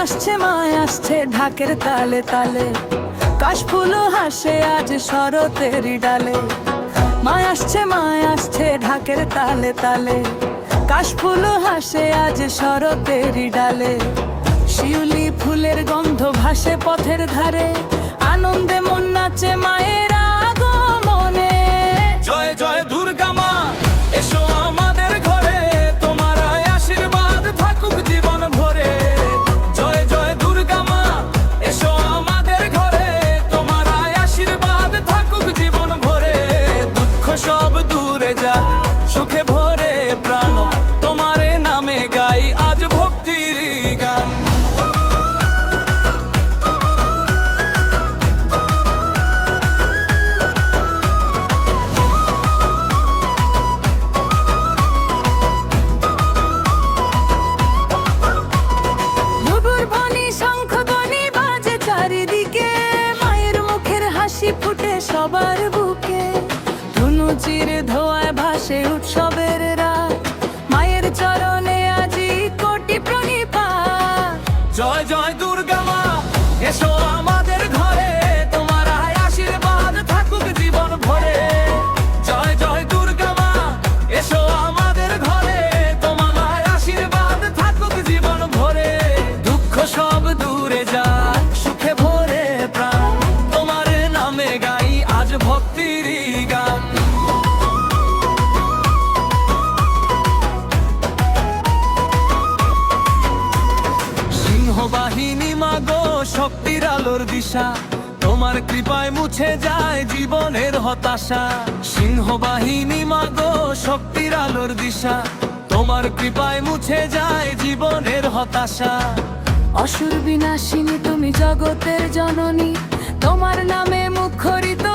মায় আসছে ঢাকের তালে তালে, কাশফুল হাসে আজ শরতেরই ডালে। মায় আসছে ঢাকের তালে তালে, কাশফুল হাসে আজ শরতেরই ডালে। শিউলি ফুলের গন্ধ ভাসে পথের ধারে, আনন্দে মন নাচে মায়ের আগমনে। জয় জয় দুর্গা মা, এসো আমাদের ঘরে, তোমার আশীর্বাদ থাকুক জীবন ভরে। জয় জয় দুর্গা মা, এসো আমাদের ঘরে, তোমার আশীর্বাদ থাকুক জীবন ভরে। দুঃখ সব দূরে যা, সুখে ভরে প্রাণ, তোমার নামে গাই আজ ভক্তির গান। ফুটে সবার বুকে, ধুনুচির ধোয়ায় ভাসে উৎসবের রাত, মায়ের চরণে আজি কোটি প্রণিপাত। জয় জয় দুর্গা মা, এসো আমাদের ঘরে, তোমার আশীর্বাদ থাকুক জীবন ভরে। জয় জয় দুর্গা মা, এসো আমাদের ঘরে, তোমার আশীর্বাদ থাকুক জীবন ভরে। দুঃখ সব দূরে যায়, সুখে ভরে প্রাণ, তোমার নামে গাই আজ ভক্তির গান। সিংহবাহিনী মাগো শক্তির আলোর দিশা, তোমার কৃপায় মুছে যায় জীবনের হতাশা। সিংহবাহিনী মাগো শক্তির আলোর দিশা, তোমার কৃপায় মুছে যায় জীবনের হতাশা। অসুর বিনাশিনী তুমি জগতের জননী, তোমার নামে মুখরিত